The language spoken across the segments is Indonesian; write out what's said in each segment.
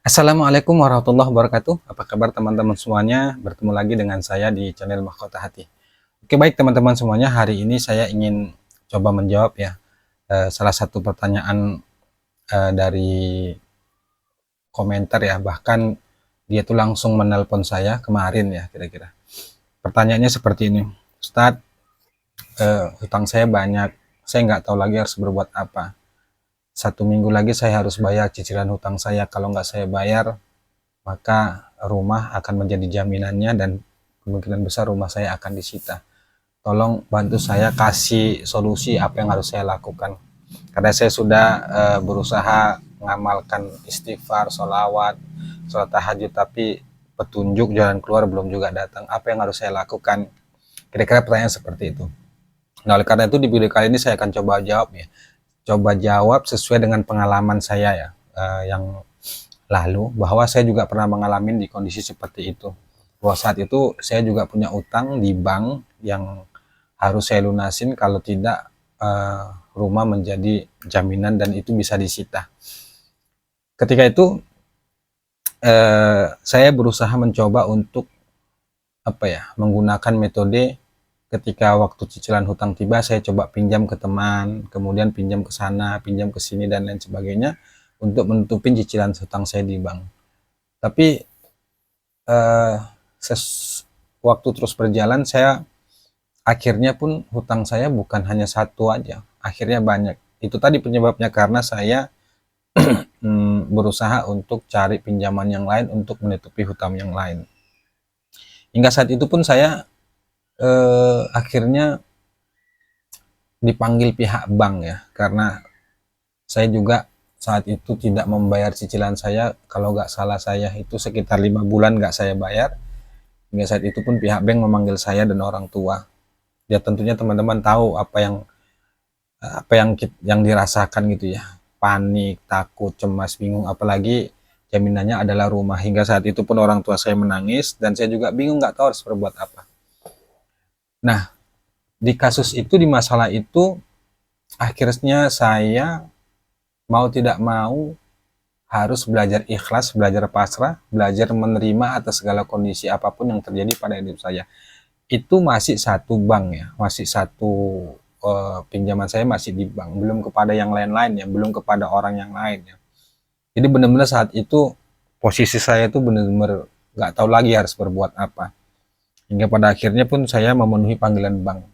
Assalamualaikum warahmatullahi wabarakatuh. Apa kabar teman-teman semuanya? Bertemu lagi dengan saya di channel Mahkota Hati. Oke, baik teman-teman semuanya, hari ini saya ingin coba menjawab ya salah satu pertanyaan dari komentar ya, bahkan dia tuh langsung menelpon saya kemarin ya kira-kira. Pertanyaannya seperti ini, Ustadz, hutang saya banyak, saya nggak tahu lagi harus berbuat apa. 1 minggu lagi saya harus bayar cicilan hutang saya, kalau nggak saya bayar maka rumah akan menjadi jaminannya dan kemungkinan besar rumah saya akan disita. Tolong bantu saya kasih solusi apa yang harus saya lakukan. Karena saya sudah berusaha mengamalkan istighfar, sholawat, sholat tahajud, tapi petunjuk jalan keluar belum juga datang. Apa yang harus saya lakukan? Kira-kira pertanyaan seperti itu. Nah, oleh karena itu di video kali ini saya akan coba jawab ya. Coba jawab sesuai dengan pengalaman saya ya, yang lalu, bahwa saya juga pernah mengalami di kondisi seperti itu. Bahwa saat itu saya juga punya utang di bank yang harus saya lunasin, kalau tidak rumah menjadi jaminan dan itu bisa disita. Ketika itu saya berusaha mencoba untuk menggunakan metode ketika waktu cicilan hutang tiba, saya coba pinjam ke teman, kemudian pinjam ke sana, pinjam ke sini dan lain sebagainya untuk menutupin cicilan hutang saya di bank. Tapi eh, waktu terus berjalan, saya akhirnya pun hutang saya bukan hanya satu aja, akhirnya banyak. Itu tadi penyebabnya karena saya berusaha untuk cari pinjaman yang lain untuk menutupi hutang yang lain. Hingga saat itu pun saya akhirnya dipanggil pihak bank ya, karena saya juga saat itu tidak membayar cicilan saya. Kalau nggak salah saya itu sekitar 5 bulan nggak saya bayar. Hingga saat itu pun pihak bank memanggil saya dan orang tua. Ya tentunya teman-teman tahu apa yang dirasakan gitu ya. Panik, takut, cemas, bingung, apalagi jaminannya adalah rumah. Hingga saat itu pun orang tua saya menangis dan saya juga bingung, nggak tahu harus berbuat apa. Nah, di kasus itu, di masalah itu, akhirnya saya mau tidak mau harus belajar ikhlas, belajar pasrah, belajar menerima atas segala kondisi apapun yang terjadi pada hidup saya. Itu masih satu bank ya, masih satu pinjaman saya masih di bank, belum kepada yang lain-lain ya, belum kepada orang yang lain ya. Jadi benar-benar saat itu posisi saya itu benar-benar nggak tahu lagi harus berbuat apa. Hingga pada akhirnya pun saya memenuhi panggilan bank.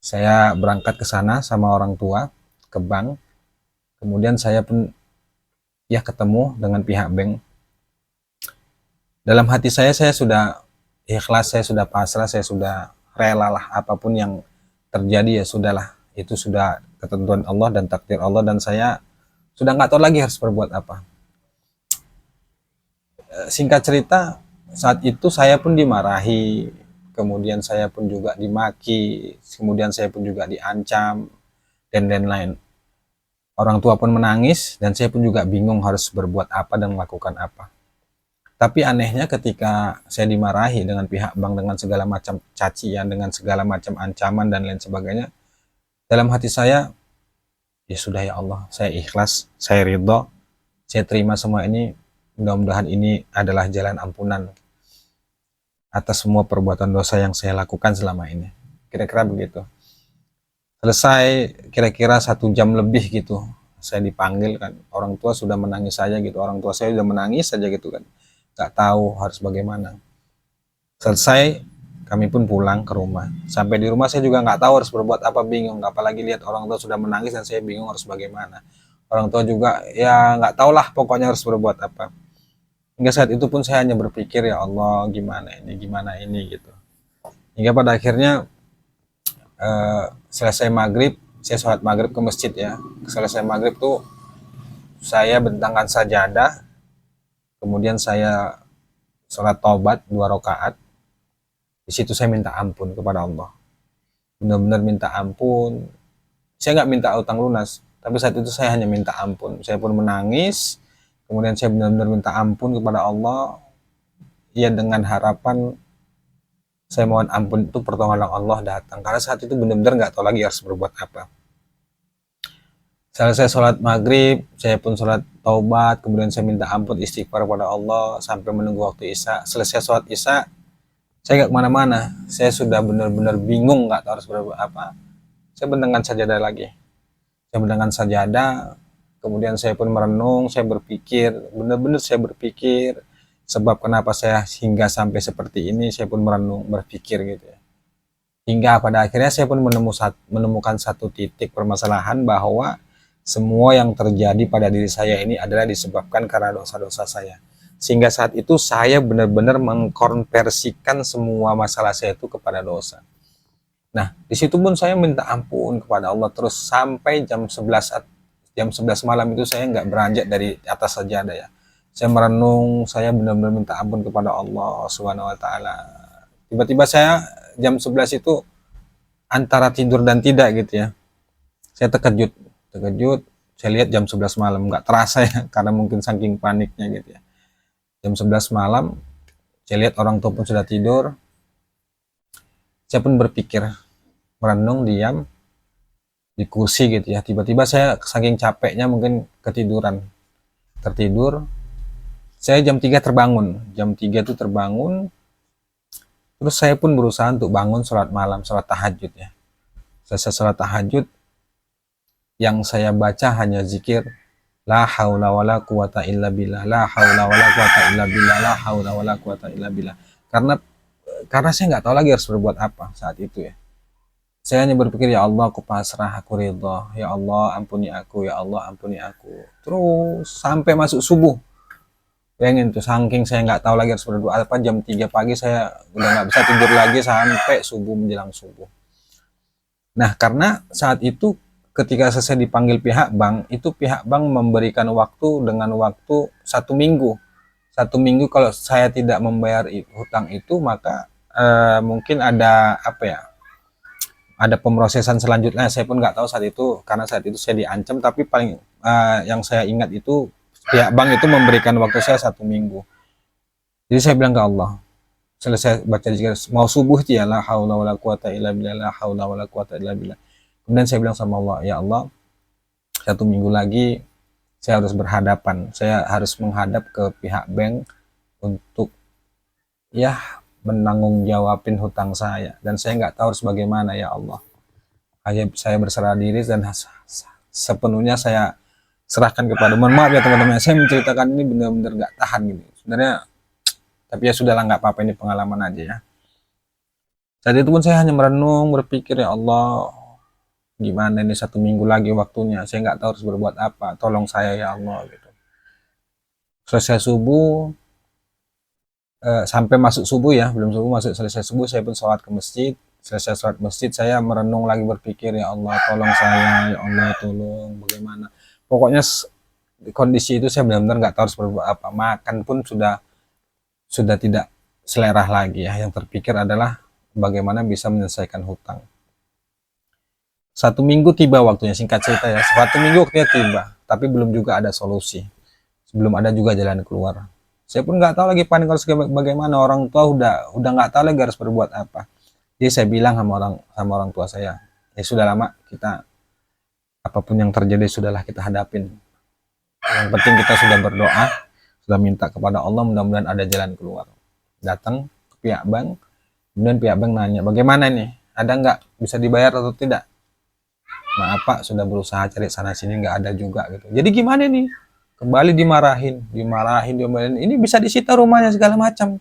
Saya berangkat ke sana sama orang tua ke bank. Kemudian saya pun ya ketemu dengan pihak bank. Dalam hati saya sudah ikhlas, saya sudah pasrah, saya sudah rela lah, apapun yang terjadi ya sudahlah, itu sudah ketentuan Allah dan takdir Allah, dan saya sudah nggak tahu lagi harus berbuat apa. Singkat cerita, saat itu saya pun dimarahi, kemudian saya pun juga dimaki, kemudian saya pun juga diancam dan lain-lain. Orang tua pun menangis dan saya pun juga bingung harus berbuat apa dan melakukan apa. Tapi anehnya ketika saya dimarahi dengan pihak bank dengan segala macam cacian, dengan segala macam ancaman dan lain sebagainya, dalam hati saya, ya sudah ya Allah, saya ikhlas, saya ridho, saya terima semua ini, mudah-mudahan ini adalah jalan ampunan atas semua perbuatan dosa yang saya lakukan selama ini. Kira-kira begitu. Selesai kira-kira 1 jam lebih gitu, saya dipanggil kan, orang tua sudah menangis saja gitu, orang tua saya sudah menangis saja gitu kan, nggak tahu harus bagaimana. Selesai, kami pun pulang ke rumah. Sampai di rumah saya juga nggak tahu harus berbuat apa, bingung. Apalagi lihat orang tua sudah menangis dan saya bingung harus bagaimana. Orang tua juga ya nggak tahu lah pokoknya harus berbuat apa. Hingga saat itu pun saya hanya berpikir, ya Allah gimana ini gitu. Hingga pada akhirnya selesai maghrib, saya sholat maghrib ke masjid ya. Selesai maghrib tuh saya bentangkan sajadah, kemudian saya sholat taubat 2 rakaat. Di situ saya minta ampun kepada Allah, benar-benar minta ampun. Saya nggak minta utang lunas, tapi saat itu saya hanya minta ampun. Saya pun menangis, kemudian saya benar-benar minta ampun kepada Allah, ya dengan harapan saya mohon ampun itu pertolongan Allah datang, karena saat itu benar-benar nggak tahu lagi harus berbuat apa. Selesai sholat maghrib, saya pun sholat taubat, kemudian saya minta ampun istighfar pada Allah sampai menunggu waktu isya. Selesai sholat isya, saya nggak kemana-mana. Saya sudah benar-benar bingung, nggak tahu harus berbuat apa. Saya bentangkan sajadah lagi. Saya bentangkan sajadah, kemudian saya pun merenung, saya berpikir, benar-benar saya berpikir, sebab kenapa saya hingga sampai seperti ini, saya pun merenung, berpikir gitu ya. Hingga pada akhirnya saya pun menemukan satu titik permasalahan bahwa semua yang terjadi pada diri saya ini adalah disebabkan karena dosa-dosa saya. Sehingga saat itu saya benar-benar mengkonversikan semua masalah saya itu kepada dosa. Nah, di situ pun saya minta ampun kepada Allah terus sampai jam 11 malam itu saya nggak beranjak dari atas sajadah ya. Saya merenung, saya benar-benar minta ampun kepada Allah Subhanahu wa taala. Tiba-tiba saya jam 11 itu antara tidur dan tidak gitu ya. Saya terkejut. Saya lihat jam 11 malam, nggak terasa ya karena mungkin saking paniknya gitu ya. Jam 11 malam, saya lihat orang tua pun sudah tidur. Saya pun berpikir, merenung, diam di kursi gitu ya. Tiba-tiba saya saking capeknya mungkin tertidur. Saya jam 3 terbangun. Jam 3 itu terbangun. Terus saya pun berusaha untuk bangun sholat malam, sholat tahajud ya. Selesai sholat tahajud, yang saya baca hanya zikir la haula wala quwata illa billah, la haula wala quwata illa billah, la haula wala quwata illa billah. Karena saya nggak tahu lagi harus berbuat apa saat itu ya. Saya hanya berpikir, ya Allah, aku pasrah, aku ridha, ya Allah ampuni aku, ya Allah ampuni aku. Terus sampai masuk subuh. Bayangin tuh, saking saya nggak tahu lagi harus berbuat apa, jam 3 pagi saya udah nggak bisa tidur lagi sampai subuh, menjelang subuh. Nah, karena saat itu ketika selesai dipanggil pihak bank, itu pihak bank memberikan waktu dengan waktu 1 minggu. 1 minggu kalau saya tidak membayar hutang itu, maka mungkin ada apa ya? Ada pemrosesan selanjutnya. Saya pun nggak tahu saat itu, karena saat itu saya diancam. Tapi paling yang saya ingat itu pihak bank itu memberikan waktu saya 1 minggu. Jadi saya bilang ke Allah, selesai baca zikir mau subuh ya, la haula wala quwata illa billah, la haula wala quwata illa billah. Kemudian saya bilang sama Allah, ya Allah, 1 minggu lagi saya harus berhadapan, saya harus menghadap ke pihak bank untuk ya menanggung jawabin hutang saya, dan saya nggak tahu harus bagaimana ya Allah. Hanya saya berserah diri dan sepenuhnya saya serahkan kepada. Mohon maaf ya teman-teman, saya menceritakan ini benar-benar nggak tahan gitu sebenarnya, tapi ya sudahlah, nggak apa-apa, ini pengalaman aja ya. Saat itu pun saya hanya merenung, berpikir, ya Allah, gimana ini 1 minggu lagi waktunya, saya nggak tahu harus berbuat apa, tolong saya ya Allah gitu. Selesai subuh, sampai masuk subuh ya, belum subuh, masuk selesai subuh, saya pun sholat ke masjid. Selesai sholat masjid, saya merenung lagi, berpikir, ya Allah tolong saya, ya Allah tolong, bagaimana. Pokoknya di kondisi itu saya benar-benar nggak tahu harus berbuat apa. Makan pun sudah tidak selera lagi ya. Yang terpikir adalah bagaimana bisa menyelesaikan hutang. 1 minggu tiba waktunya, singkat cerita ya. 1 minggu waktunya tiba, tapi belum juga ada solusi. Belum ada juga jalan keluar. Saya pun nggak tahu lagi panik harus bagaimana. Orang tua udah nggak tahu lagi harus berbuat apa. Jadi saya bilang sama orang tua saya, ya sudah lama kita, apapun yang terjadi sudahlah kita hadapin. Yang penting kita sudah berdoa, sudah minta kepada Allah, mudah-mudahan ada jalan keluar. Datang ke pihak bank, kemudian pihak bank nanya, bagaimana nih? Ada nggak bisa dibayar atau tidak? Maaf Pak, sudah berusaha cari sana sini nggak ada juga gitu. Jadi gimana nih? Kembali dimarahin. Ini bisa disita rumahnya segala macam.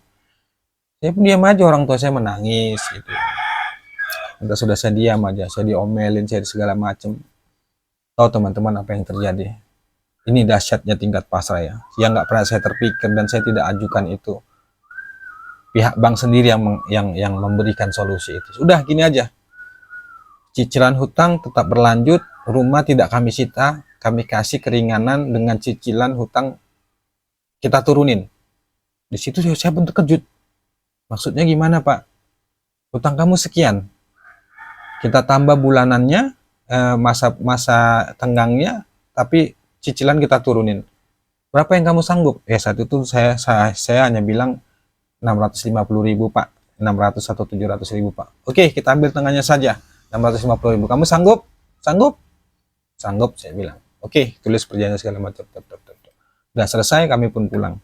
Saya pun diam aja, orang tua saya menangis gitu. Sudah saya diam aja, saya diomelin, saya segala macam. Tahu teman-teman apa yang terjadi? Ini dahsyatnya tingkat pasrah ya. Yang nggak pernah saya terpikir dan saya tidak ajukan itu. Pihak bank sendiri yang memberikan solusi itu. Udah gini aja. Cicilan hutang tetap berlanjut, rumah tidak kami sita, kami kasih keringanan dengan cicilan hutang kita turunin. Di situ saya pun terkejut. Maksudnya gimana Pak? Hutang kamu sekian, kita tambah bulanannya, masa tenggangnya, tapi cicilan kita turunin. Berapa yang kamu sanggup? Ya saat itu saya hanya bilang 650.000 Pak, 600 atau 700.000 Pak. Oke, kita ambil tengahnya saja, 650.000. Kamu sanggup? Sanggup? Sanggup, saya bilang. Oke, tulis perjanjian segala macam. Udah selesai, kami pun pulang.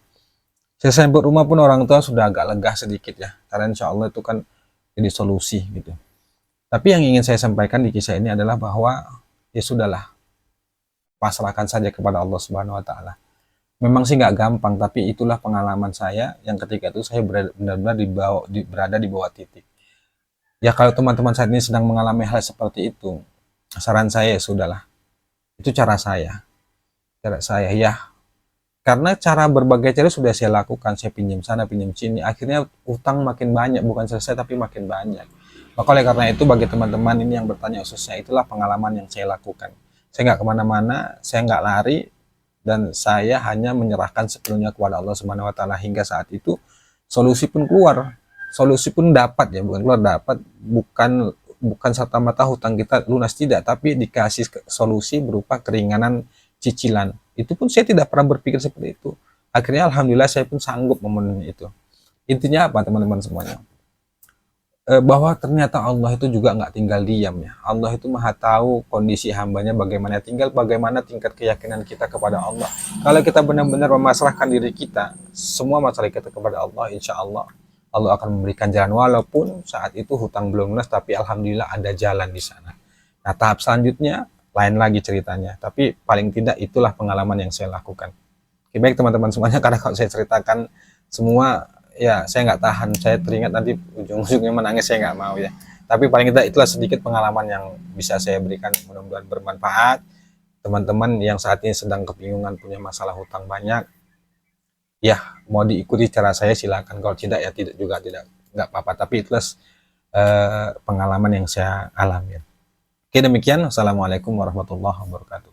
Selesai berumah pun orang tua sudah agak lega sedikit ya, karena insya Allah itu kan jadi solusi gitu. Tapi yang ingin saya sampaikan di kisah ini adalah bahwa ya sudahlah, pasrahkan saja kepada Allah Subhanahu Wa Taala. Memang sih nggak gampang, tapi itulah pengalaman saya yang ketika itu saya benar-benar berada di bawah titik. Ya kalau teman-teman saat ini sedang mengalami hal seperti itu, saran saya ya sudahlah, itu cara saya ya. Karena cara berbagai cara sudah saya lakukan, saya pinjam sana, pinjam sini, akhirnya utang makin banyak, bukan selesai tapi makin banyak. Maka oleh karena itu bagi teman-teman ini yang bertanya khususnya, itulah pengalaman yang saya lakukan. Saya nggak kemana-mana, saya nggak lari, dan saya hanya menyerahkan sepenuhnya kepada Allah Subhanahu Wa Taala. Hingga saat itu solusi pun keluar, solusi pun dapat ya, bukan keluar, dapat, bukan serta merta hutang kita lunas, tidak, tapi dikasih solusi berupa keringanan cicilan. Itu pun saya tidak pernah berpikir seperti itu. Akhirnya alhamdulillah saya pun sanggup memenuhi itu. Intinya apa teman-teman semuanya? Bahwa ternyata Allah itu juga nggak tinggal diam ya. Allah itu maha tahu kondisi hambanya bagaimana, tinggal bagaimana tingkat keyakinan kita kepada Allah. Kalau kita benar-benar memasrahkan diri kita, semua masalah kita kepada Allah, insya Allah Allah akan memberikan jalan, walaupun saat itu hutang belum lunas, tapi alhamdulillah ada jalan di sana. Nah, tahap selanjutnya lain lagi ceritanya, tapi paling tidak itulah pengalaman yang saya lakukan. Oke, baik teman-teman semuanya, karena kalau saya ceritakan semua ya saya nggak tahan, saya teringat nanti ujung-ujungnya menangis, saya nggak mau ya. Tapi paling tidak itulah sedikit pengalaman yang bisa saya berikan, mudah-mudahan bermanfaat. Teman-teman yang saat ini sedang kebingungan, punya masalah hutang banyak, ya mau diikuti cara saya silakan, kalau tidak ya tidak juga, tidak, nggak apa-apa, tapi itulah pengalaman yang saya alami. Oke, demikian. Wassalamualaikum warahmatullahi wabarakatuh.